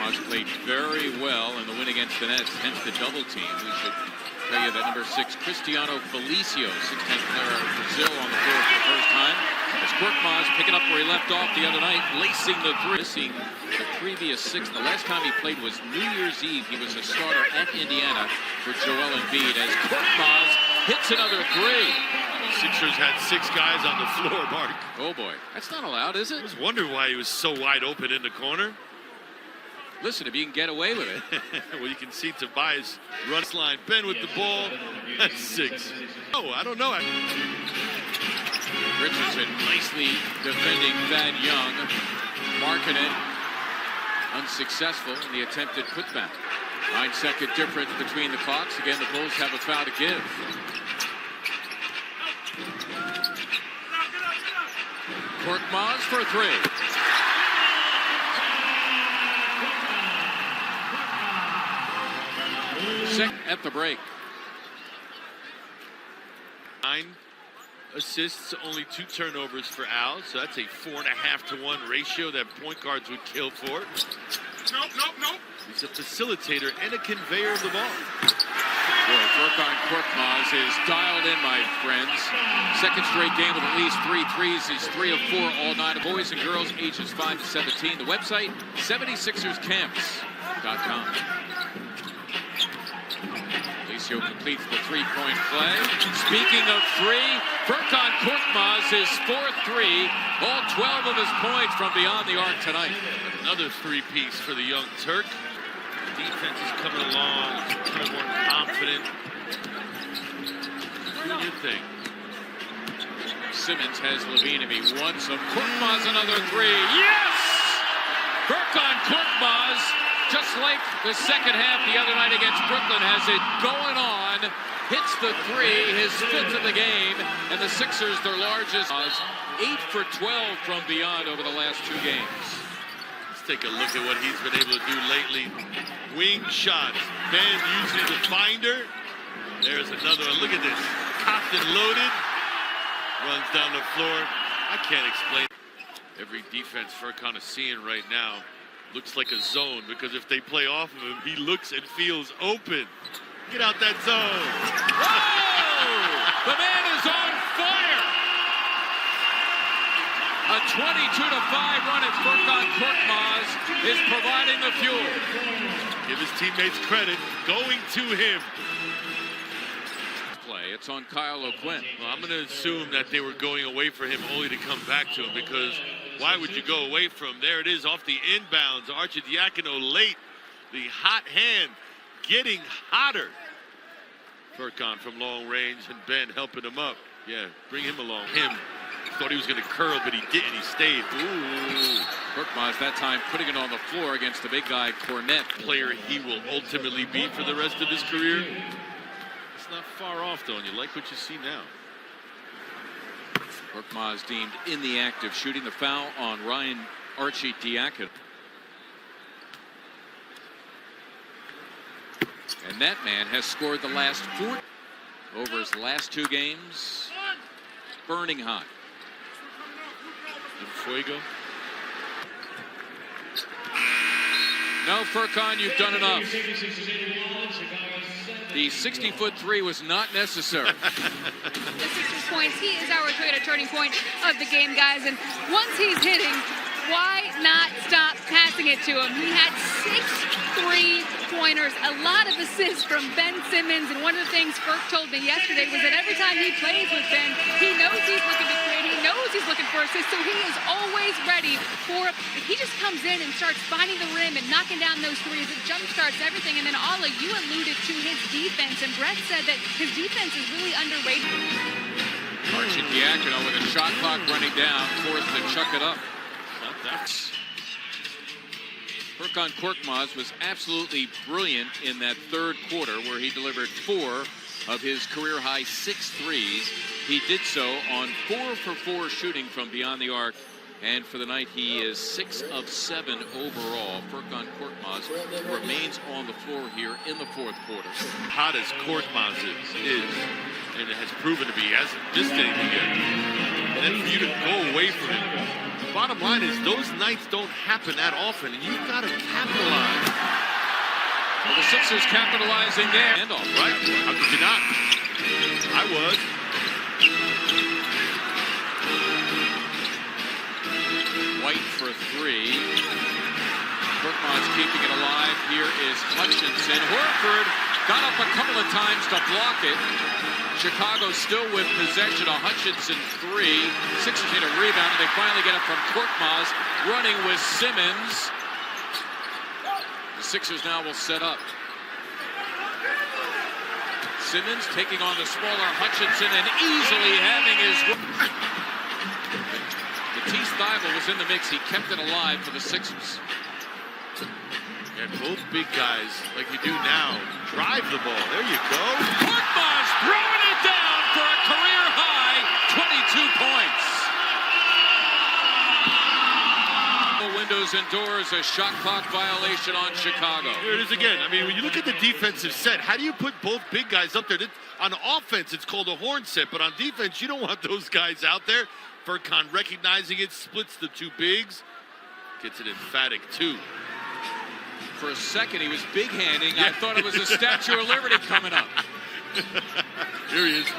Korkmaz played very well in the win against the Nets, hence the double team. We should tell you that number 6, Cristiano Felicio, 6'10" player out of Brazil, on the floor for the first time. As Korkmaz picking up where he left off the other night, lacing the three. Missing the previous 6. The last time he played was New Year's Eve. He was a starter at Indiana for Joel Embiid as Korkmaz hits another 3. Sixers had 6 guys on the floor, Mark. Oh boy, that's not allowed, is it? I was wondering why he was so wide open in the corner. Listen, if you can get away with it. Well, you can see Tobias run line. Ben with the ball. That's 6. Oh, I don't know. Richardson nicely defending Thad Young. Marking it. Unsuccessful in the attempted putback. 9-second difference between the clocks. Again, the Bulls have a foul to give. Korkmaz for 3. Second at the break. 9 assists, only 2 turnovers for Al, so that's a 4.5-to-1 ratio that point guards would kill for. Nope. He's a facilitator and a conveyor of the ball. Boy, Furkan Korkmaz is dialed in, my friends. Second straight game with at least 3 threes. He's 3 of 4 all night. Boys and girls ages 5 to 17. The website, 76erscamps.com. Felicio completes the 3-point play. Speaking of 3, Furkan Korkmaz, his 4th 3. All 12 of his points from beyond the arc tonight. Another 3-piece for the young Turk. Defense is coming along, becoming more confident. Doing your thing. Simmons has Levine if he wants him. Korkmaz another 3. Yes! Furkan Korkmaz, just like the second half the other night against Brooklyn, has it going on. Hits the 3, his 5th of the game, and the Sixers, their largest, 8 for 12 from beyond over the last 2 games. Let's take a look at what he's been able to do lately. Wing shots. Ben usually the finder. There's another one. Look at this. Cocked and loaded. Runs down the floor. I can't explain. Every defense Furkan is seeing right now looks like a zone, because if they play off of him, he looks and feels open. Get out that zone. Whoa! The man is on fire. A 22-5 run at Furkan Korkmaz is providing the fuel. Give his teammates credit. Going to him. Play. It's on Kyle O'Quinn. Well, I'm going to assume that they were going away for him only to come back to him, because why would you go away from him? There it is off the inbounds. Arcidiacono late. The hot hand getting hotter. Furkan from long range, and Ben helping him up. Yeah, bring him along. Thought he was going to curl, but he didn't. He stayed. Ooh. Korkmaz that time putting it on the floor against the big guy, Cornette. Player he will ultimately be for the rest of his career. It's not far off, though, and you like what you see now. Korkmaz deemed in the act of shooting. The foul on Ryan Arcidiacono. And that man has scored the last 4 over his last 2 games. Burning hot. Fuego. No, Furkan, you've done enough. The 60-foot 3 was not necessary. The Sixers points, he is our turning point of the game, guys. And once he's hitting, why not stop passing it to him? He had 6 3-pointers, a lot of assists from Ben Simmons. And one of the things Furk told me yesterday was that every time he plays with Ben, he knows he's looking to create. He knows he's looking for assists, so he is always ready for it. If he just comes in and starts finding the rim and knocking down those 3s, it jumpstarts everything. And then, Alla, you alluded to his defense, and Brett said that his defense is really underrated. Arcidiacono with a shot clock running down, forced to chuck it up. Furkan Korkmaz was absolutely brilliant in that 3rd quarter, where he delivered 4 of his career-high 6 threes. He did so on 4 for 4 shooting from beyond the arc. And for the night, he is 6 of 7 overall. Furkan Korkmaz remains on the floor here in the 4th quarter. Hot as Korkmaz is, and it has proven to be, hasn't missed anything yet. And then for you to go away from him Bottom line is those nights don't happen that often, and you've got to capitalize. Well, the Sixers capitalizing there. Handoff, Right? How could you not? I was. White for three. Korkmaz keeping it alive. Here is Hutchinson. Horford got up a couple of times to block it. Chicago still with possession. A Hutchinson three. Sixers need a rebound, and they finally get it from Korkmaz. Running with Simmons. The Sixers now will set up. Simmons taking on the smaller Hutchinson and easily having his... Matisse Thybulle was in the mix. He kept it alive for the Sixers. And both big guys, like you do now, drive the ball. There you go. Korkmaz throwing it down for a career high 22 points. Windows and doors, a shot clock violation on Chicago. Here it is again. I mean, when you look at the defensive set, how do you put both big guys up there? On offense, it's called a horn set, but on defense, you don't want those guys out there. Furkan recognizing it, splits the two bigs, gets an emphatic two. For a second, he was big-handing. Yeah. I thought it was a Statue of Liberty coming up. Here he is.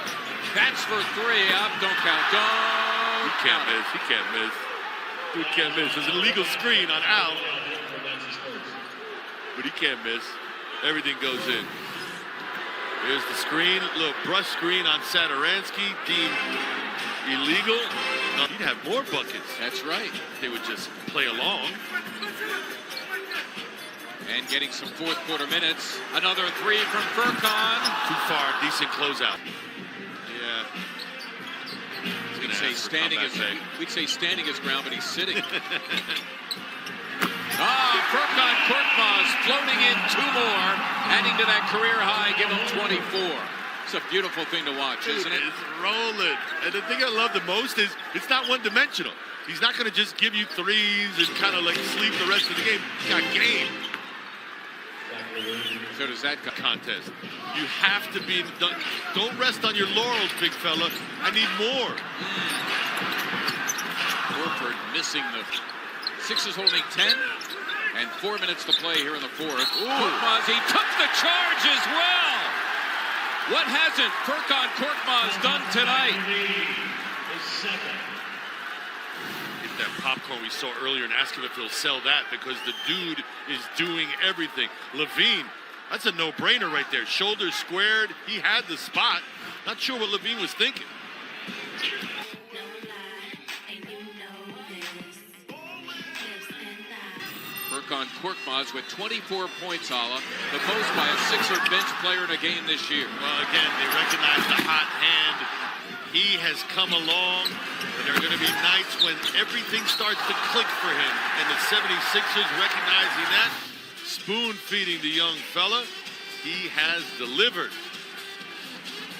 That's for three. Up, don't count. Don't. He can't miss. He can't miss. Dude can't miss. There's an illegal screen on Al. But he can't miss. Everything goes in. Here's the screen. Little brush screen on Satoransky. Deemed illegal. No, he'd have more buckets. That's right. They would just play along. And getting some fourth quarter minutes. Another three from Furkan. Too far. Decent closeout. Yeah. We'd say standing his ground, but he's sitting. Furkan Korkmaz floating in two more, adding to that career high, give him 24. It's a beautiful thing to watch, isn't it? It's rolling. And the thing I love the most is it's not one-dimensional. He's not going to just give you threes and kind of like sleep the rest of the game. He's got game. So does that contest. You have to be, don't rest on your laurels, big fella. I need more. Horford missing the Sixers holding 10 and 4 minutes to play here in the fourth. Korkmaz, he took the charge as well. What hasn't Furkan Korkmaz done tonight? Get that popcorn we saw earlier and ask him if he'll sell that because the dude is doing everything. Levine. That's a no-brainer right there. Shoulders squared. He had the spot. Not sure what Levine was thinking. Furkan Korkmaz with 24 points, Hala. The most by a Sixer bench player in a game this year. Well, again, they recognize the hot hand. He has come along, and there are going to be nights when everything starts to click for him. And the 76ers recognizing that. Spoon-feeding the young fella. He has delivered.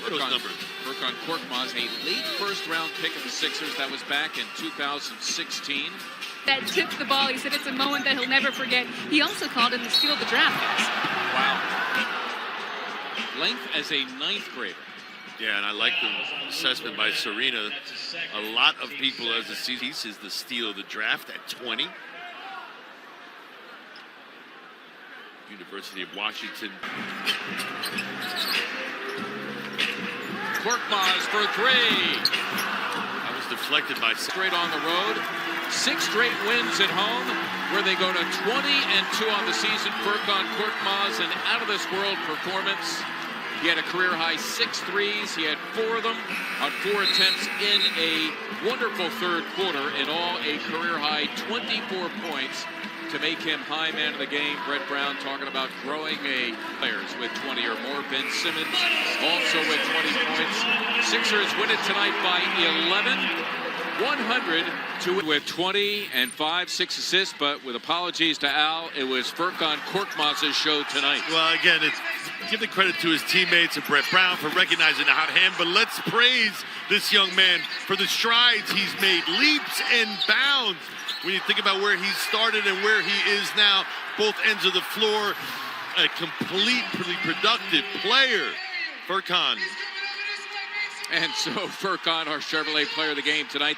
What are those numbers? Furkan Korkmaz, a late first-round pick of the Sixers. That was back in 2016. That tipped the ball. He said it's a moment that he'll never forget. He also called it the steal of the draft, guys. Wow. Length as a ninth grader. Yeah, and I like the assessment by Serena. A lot of people as the season is the steal of the draft at 20. University of Washington. Korkmaz for three. That was deflected by straight on the road. 6 straight wins at home, where they go to 20-2 on the season. Furkan Korkmaz, an out-of-this-world performance. He had a career-high 6 threes. He had 4 of them on 4 attempts in a wonderful third quarter. In all, a career-high 24 points to make him high man of the game. Brett Brown talking about growing players with 20 or more. Ben Simmons also with 20 points. Sixers win it tonight by 11. 100 to with 20 and 5, 6 assists, but with apologies to Al, it was Furkan Korkmaz's show tonight. Well, again, give the credit to his teammates and Brett Brown for recognizing the hot hand, but let's praise this young man for the strides he's made, leaps and bounds. When you think about where he started and where he is now, both ends of the floor, a completely productive player, Furkan. And so Furkan, our Chevrolet player of the game tonight.